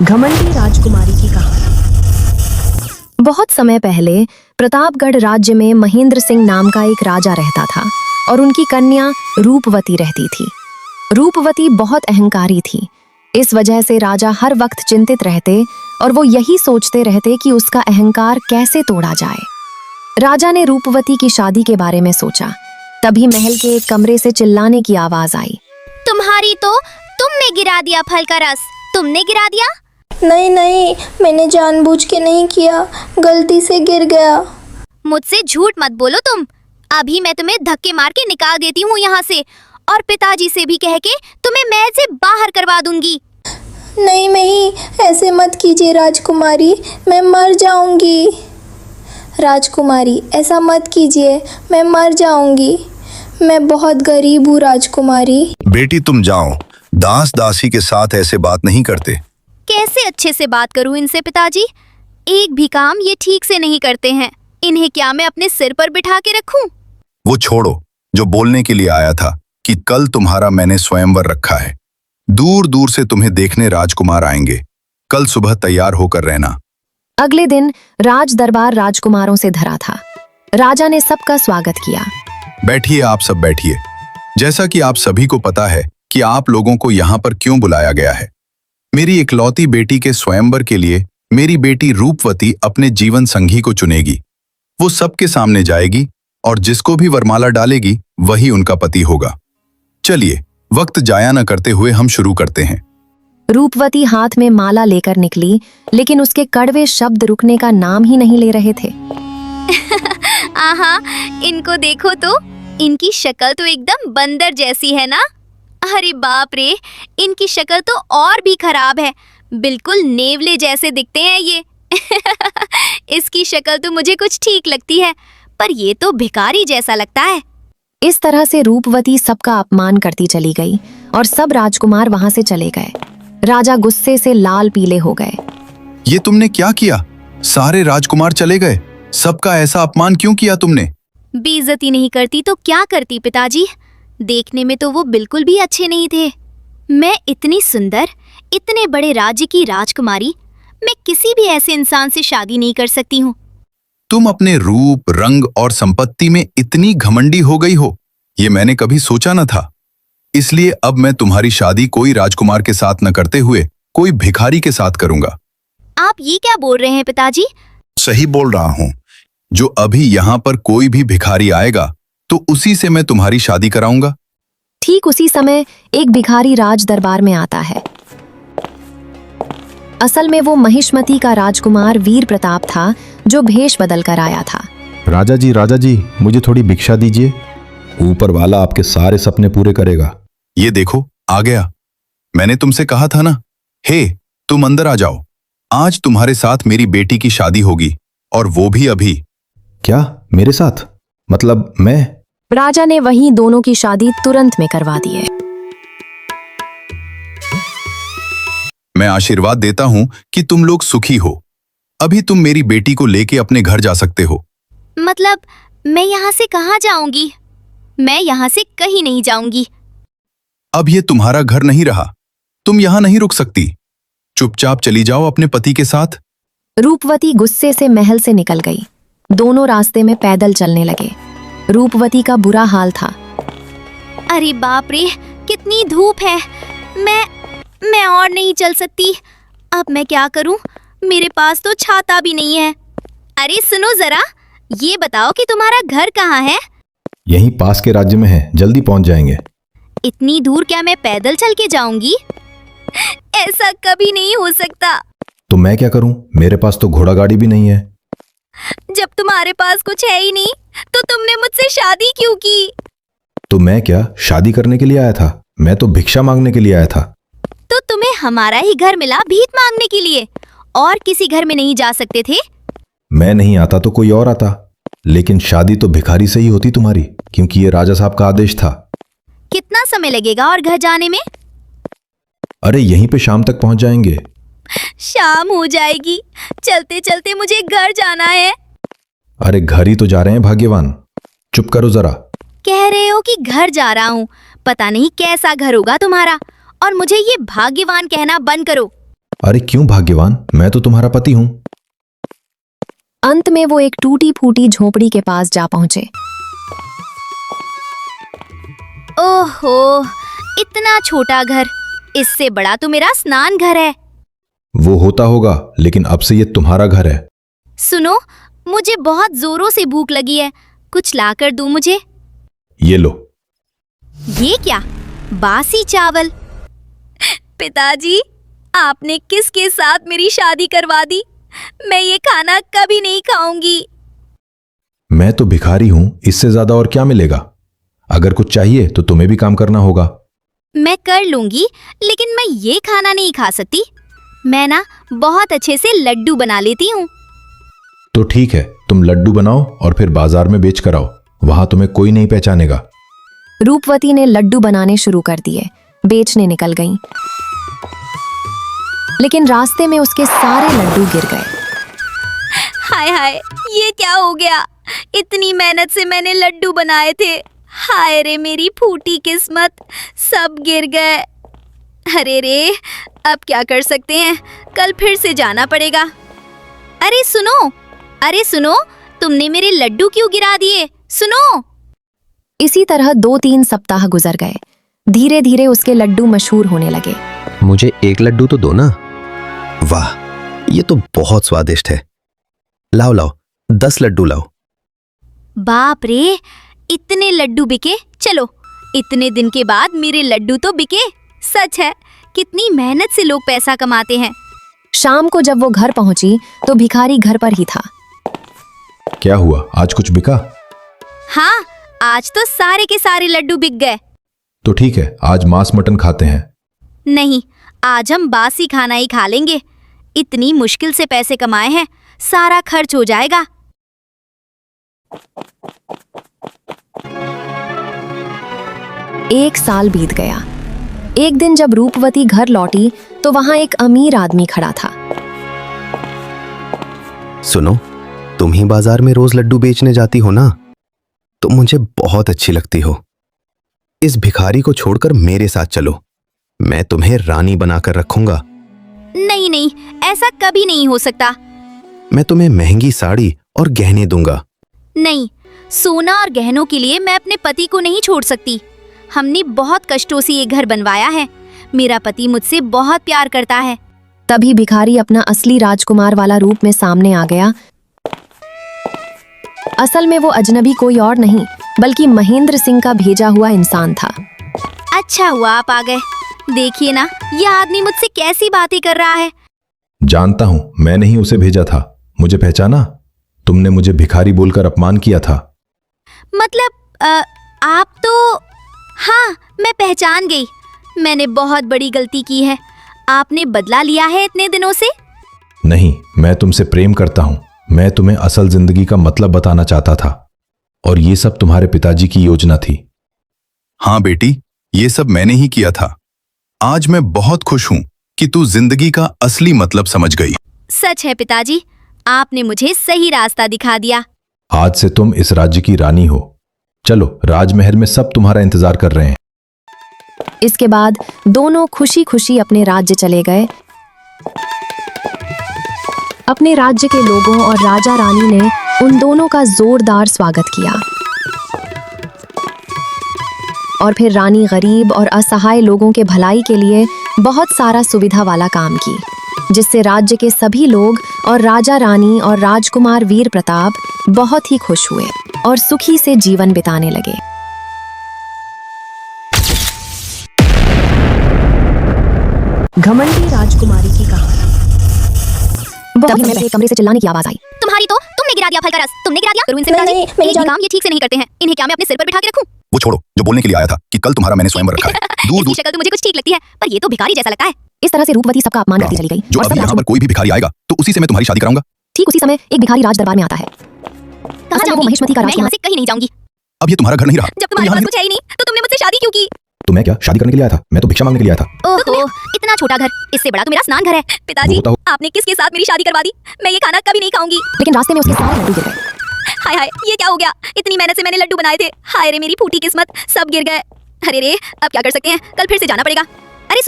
घमंडी राजकुमारी की कहानी। बहुत समय पहले प्रतापगढ़ राज्य में महेंद्र सिंह नाम का एक राजा रहता था और उनकी कन्या रूपवती रहती थी। रूपवती बहुत अहंकारी थी। इस वजह से राजा हर वक्त चिंतित रहते और वो यही सोचते रहते कि उसका अहंकार कैसे तोड़ा जाए। राजा ने रूपवती की शादी के बारे में सोचा। तभी महल के एक कमरे से चिल्लाने की आवाज आई। तुम्हारी तो तुमने गिरा दिया फल का रस। तुमने गिरा दिया? नहीं नहीं, मैंने जानबूझ के नहीं किया, गलती से गिर गया। मुझसे झूठ मत बोलो तुम। अभी मैं तुम्हें धक्के मार के निकाल देती हूँ यहाँ से और पिताजी से भी कह के तुम्हें महल से बाहर करवा दूंगी। नहीं नहीं, ऐसे मत कीजिए राजकुमारी, मैं मर जाऊंगी। राजकुमारी, ऐसा मत कीजिए, मैं मर जाऊंगी। मैं बहुत गरीब हूँ राजकुमारी। बेटी तुम जाओ, दास दासी के साथ ऐसे बात नहीं करते। कैसे अच्छे से बात करूँ इनसे पिताजी? एक भी काम ये ठीक से नहीं करते हैं। इन्हें क्या मैं अपने सिर पर बिठा के रखूं? वो छोड़ो, जो बोलने के लिए आया था कि कल तुम्हारा मैंने स्वयंवर रखा है। दूर दूर से तुम्हें देखने राजकुमार आएंगे। कल सुबह तैयार होकर रहना। अगले दिन राज दरबार राजकुमारों से धरा था। राजा ने सबका स्वागत किया। बैठिए, आप सब बैठिए। जैसा कि आप सभी को पता है कि आप लोगों को यहाँ पर क्यों बुलाया गया है। मेरी इकलौती बेटी के स्वयंवर के लिए मेरी बेटी रूपवती अपने जीवन संगी को चुनेगी। वो सबके सामने जाएगी और जिसको भी वरमाला डालेगी वही उनका पति होगा। चलिए, वक्त जाया न करते हुए हम शुरू करते हैं। रूपवती हाथ में माला लेकर निकली, लेकिन उसके कड़वे शब्द रुकने का नाम ही नहीं ले रहे थे। आहा, इनको देखो तो, इनकी शक्ल तो एकदम बंदर जैसी है ना। अरे बाप रे, इनकी शक्ल तो और भी खराब है। बिल्कुल नेवले जैसे दिखते हैं ये। इसकी शक्ल तो मुझे कुछ ठीक लगती है, पर ये तो भिखारी जैसा लगता है। इस तरह से रूपवती सबका अपमान करती चली गई और सब राजकुमार वहां से चले गए। राजा गुस्से से लाल पीले हो गए। ये तुमने क्या किया? सारे राजकुमार चले गए, सबका ऐसा अपमान क्यों किया तुमने? बेइज्जती नहीं करती तो क्या करती पिताजी? देखने में तो वो बिल्कुल भी अच्छे नहीं थे। मैं इतनी सुंदर, इतने बड़े राज्य की राजकुमारी, मैं किसी भी ऐसे इंसान से शादी नहीं कर सकती हूँ। तुम अपने रूप, रंग और संपत्ति में इतनी घमंडी हो गई हो, ये मैंने कभी सोचा न था। इसलिए अब मैं तुम्हारी शादी कोई राजकुमार के साथ न करते हुए कोई भिखारी के साथ करूंगा। आप ये क्या बोल रहे हैं पिताजी? सही बोल रहा हूँ। जो अभी यहाँ पर कोई भी भिखारी आएगा तो उसी से मैं तुम्हारी शादी कराऊंगा। ठीक उसी समय एक भिखारी राज दरबार में आता है। असल में वो महिष्मती का राजकुमार वीर प्रताप था, जो भेष बदल कर आया था। राजा जी, मुझे थोड़ी भिक्षा दीजिए। ऊपर वाला आपके सारे सपने पूरे करेगा। ये देखो, आ गया। मैंने तुमसे कहा था ना। हे, तुम अंदर आ जाओ। आज तुम्हारे साथ मेरी बेटी की शादी होगी, और वो भी अभी। क्या मेरे साथ? मतलब मैं? राजा ने वहीं दोनों की शादी तुरंत में करवा दी है। मैं आशीर्वाद देता हूं कि तुम लोग सुखी हो। अभी तुम मेरी बेटी को लेके अपने घर जा सकते हो। मतलब मैं यहाँ से कहाँ जाऊंगी? मैं यहाँ से कहीं नहीं जाऊंगी। अब ये तुम्हारा घर नहीं रहा। तुम यहाँ नहीं रुक सकती। चुपचाप चली जाओ अपने पति के साथ। रूपवती गुस्से से महल से निकल गई। दोनों रास्ते में पैदल चलने लगे। रूपवती का बुरा हाल था। अरे बाप रे, कितनी धूप है। मैं और नहीं चल सकती। अब मैं क्या करूं? मेरे पास तो छाता भी नहीं है। अरे सुनो जरा, ये बताओ कि तुम्हारा घर कहाँ है? यहीं पास के राज्य में है, जल्दी पहुंच जाएंगे। इतनी दूर क्या मैं पैदल चल के जाऊंगी? ऐसा कभी नहीं हो सकता। तो मैं क्या करूं? मेरे पास तो घोड़ा गाड़ी भी नहीं है। जब तुम्हारे पास कुछ है ही नहीं, तो तुमने मुझसे शादी क्यों की? तो मैं क्या शादी करने के लिए आया था? मैं तो भिक्षा मांगने के लिए आया था। तो तुम्हें हमारा ही घर मिला भीख मांगने के लिए, और किसी घर में नहीं जा सकते थे? मैं नहीं आता तो कोई और आता, लेकिन शादी तो भिखारी से ही होती तुम्हारी, क्योंकि ये राजा साहब का आदेश था। कितना समय लगेगा और घर जाने में? अरे यहीं पे शाम तक पहुंच जाएंगे। शाम हो जाएगी। चलते चलते मुझे घर जाना है। अरे घर ही तो जा रहे हैं भाग्यवान। चुप करो जरा। कह रहे हो कि घर जा रहा हूँ, पता नहीं कैसा घर होगा तुम्हारा। और मुझे ये भाग्यवान कहना बंद करो। अरे क्यों भाग्यवान, मैं तो तुम्हारा पति हूं। अंत में वो एक टूटी फूटी झोपड़ी के पास जा पहुंचे। ओहो, इतना छोटा घर, इससे बड़ा तो मेरा स्नान घर है। वो होता होगा, लेकिन अब से ये तुम्हारा घर है। सुनो, मुझे बहुत जोरों से भूख लगी है, कुछ लाकर दो मुझे। ये लो। ये क्या, बासी चावल? पिताजी, आपने किसके साथ मेरी शादी करवा दी? मैं ये खाना कभी नहीं खाऊंगी। मैं तो भिखारी हूं, इससे ज्यादा और क्या मिलेगा? अगर कुछ चाहिए तो तुम्हें भी काम करना होगा। मैं कर लूंगी, लेकिन मैं ये खाना नहीं खा सकती। मैं ना बहुत अच्छे से लड्डू बना लेती हूँ। तो ठीक है, तुम लड्डू बनाओ और फिर बाजार में बेच कर आओ, वहां तुम्हें कोई नहीं पहचानेगा। रूपवती ने लड्डू बनाने शुरू कर दिए, बेचने निकल गईं। लेकिन रास्ते में उसके सारे लड्डू गिर गए। हाय हाय, ये क्या हो गया? इतनी मेहनत से मैंने लड्डू बनाए थे। हाय रे मेरी फूटी किस्मत, सब गिर गए। अरे रे, अब क्या कर सकते हैं, कल फिर से जाना पड़ेगा। अरे सुनो, तुमने मेरे लड्डू क्यों गिरा दिए? सुनो। इसी तरह 2-3 सप्ताह गुजर गए। धीरे धीरे उसके लड्डू मशहूर होने लगे। मुझे एक लड्डू तो दो ना। वाह, ये तो बहुत स्वादिष्ट है। लाओ 10 लड्डू लाओ। बाप रे, इतने लड्डू बिके? चलो, इतने दिन के बाद मेरे लड्डू तो बिके। सच है, कितनी मेहनत से लोग पैसा कमाते हैं। शाम को जब वो घर पहुंची तो भिखारी घर पर ही था। क्या हुआ, आज कुछ बिका? हाँ, आज तो सारे के सारे लड्डू बिक गए। तो ठीक है, आज मांस मटन खाते हैं। नहीं, आज हम बासी खाना ही खा लेंगे। इतनी मुश्किल से पैसे कमाए हैं, सारा खर्च हो जाएगा। एक साल बीत गया। एक दिन जब रूपवती घर लौटी तो वहां एक अमीर आदमी खड़ा था। सुनो, तुम ही बाजार में रोज लड्डू बेचने जाती हो ना? तुम मुझे बहुत अच्छी लगती हो। इस भिखारी को छोड़कर मेरे साथ चलो, मैं तुम्हें रानी बनाकर रखूंगा। नहीं, ऐसा कभी नहीं हो सकता। मैं तुम्हें महंगी साड़ी और गहने दूंगा। नहीं, सोना और गहनों के लिए मैं अपने पति को नहीं छोड़ सकती। हमने बहुत कष्टों से ये घर बनवाया है। मेरा पति मुझसे बहुत प्यार करता है। तभी भिखारी अपना असली राजकुमार वाला रूप में सामने आ गया। असल में वो अजनबी कोई और नहीं बल्कि महेंद्र सिंह का भेजा हुआ इंसान था। अच्छा हुआ आप आ गए। देखिए ना, यह आदमी मुझसे कैसी बातें कर रहा है। जानता हूं, मैंने ही उसे भेजा था। मुझे पहचाना? तुमने मुझे भिखारी बोलकर अपमान किया था। मतलब आप तो... हाँ, मैं पहचान गई। मैंने बहुत बड़ी गलती की है। आपने बदला लिया है इतने दिनों से? नहीं, मैं तुमसे प्रेम करता हूं। मैं तुम्हें असल जिंदगी का मतलब बताना चाहता था, और ये सब तुम्हारे पिताजी की योजना थी। हाँ बेटी, ये सब मैंने ही किया था। आज मैं बहुत खुश हूं कि तू जिंदगी का असली मतलब समझ गई। सच है पिताजी, आपने मुझे सही रास्ता दिखा दिया। आज से तुम इस राज्य की रानी हो। चलो, राजमहल में सब तुम्हारा इंतजार कर रहे हैं। इसके बाद दोनों खुशी खुशी अपने राज्य चले गए। अपने राज्य के लोगों और राजा रानी ने उन दोनों का जोरदार स्वागत किया। और फिर रानी गरीब और असहाय लोगों के भलाई के लिए बहुत सारा सुविधा वाला काम की, जिससे राज्य के सभी लोग और राजा रानी और राजकुमार वीर प्रताप बहुत ही खुश हुए और सुखी से जीवन बिताने लगे। घमंडी राजकुमारी की कहानी। तभी हमें पहले कमरे से चिल्लाने की आवाज आई। तुम्हारी तो तुमने गिरा दिया फल का रस। तुमने गिरा दिया? करूँ इनसे पिताजी, नहीं, एक मेरी भी जान- काम ये ठीक से नहीं करते हैं। इन्हें क्या मैं अपने सिर पर बिठा के रखूं? वो छोड़ो, जो बोलने के लिए आया था कि कल तुम्हारा मैंने स्वयंवर रखा है। दूर इसकी दूर शक्ल तो मुझे कुछ ठीक लगती है, पर ये तो भिखारी जैसा लगता है। इस तरह से रूपवती सबका अपमान करती चली गई। जो और अभी सब यहाँ पर कोई भी भिखारी आएगा तो उसी से मैं तुम्हारी शादी कराऊंगा। ठीक उसी समय एक भिखारी राज दरबार में आता है। कहाँ असल में वो जाऊंगी? महिष्मती का मैं यहाँ राजकुमार। से कहीं नहीं जाऊंगी। अब ये तुम्हारा घर नहीं रहा। जब तो तुम्हारे यहाँ पास कुछ है ही नहीं, तो तुमने मुझसे शादी क्यों की? तो मैं क्या शादी करने के लिए आया था? मैं तो भिक्षा मांगने के लिए आया था। ओहो, इतना छोटा घर, इससे बड़ा तो मेरा स्नान घर है। पिताजी, वो बताओ। आपने किसके साथ मेरी शादी करवा दी? मैं ये खाना कभी नहीं खाऊंगी। लेकिन रास्ते में उसके सारे लड्डू गिर गए। हाय हाय, ये क्या हो गया? इतनी मेहनत से मैंने लड्डू बनाए थे। हाय रे मेरी फूटी किस्मत, सब गिर गए। अरे रे, अब क्या कर सकते हैं, कल फिर से जाना पड़ेगा। अरे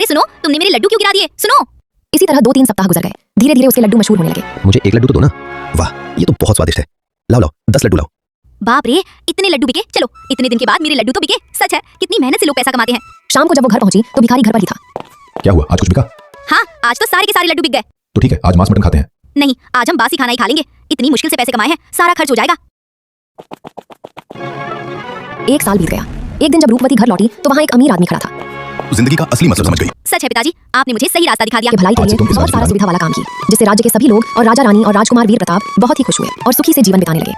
सुनो, तुमने मेरे लड्डू क्यों गिरा दिए? सुनो। इसी तरह 2-3 सप्ताह गुजर गए। धीरे धीरे उसके लड्डू मशहूर होने लगे। मुझे एक लड्डू तो दो ना। वाह, ये तो बहुत स्वादिष्ट है। लाओ लाओ, 10 लड्डू लाओ। बाप रे, इतने लड्डू बिके। चलो, इतने दिन के बाद मेरे लड्डू तो बिके। सच है, कितनी मेहनत से लोग पैसा कमाते हैं। शाम को जब वो घर पहुंची तो भिखारी घर पर ही था। क्या हुआ, आज कुछ बिका? हाँ, आज तो सारे के सारे लड्डू बिक गए। तो ठीक है, आज मांस मटन खाते हैं। नहीं, आज हम बासी खाना ही खा लेंगे। इतनी मुश्किल से पैसे कमाए हैं, सारा खर्च हो जाएगा। 1 साल बीत गया। एक दिन जब रूपवती घर लौटी तो वहाँ एक अमीर आदमी खड़ा था। जिंदगी का असली मतलब समझ गई। सच है पिताजी, आपने मुझे सही रास्ता दिखा दिया। ये भलाई के आज से लिए तुम इस बहुत राज्य सारा में सुविधा वाला काम की, जिससे राज्य के सभी लोग और राजा रानी और राजकुमार वीर प्रताप बहुत ही खुश हुए और सुखी से जीवन बिताने लगे।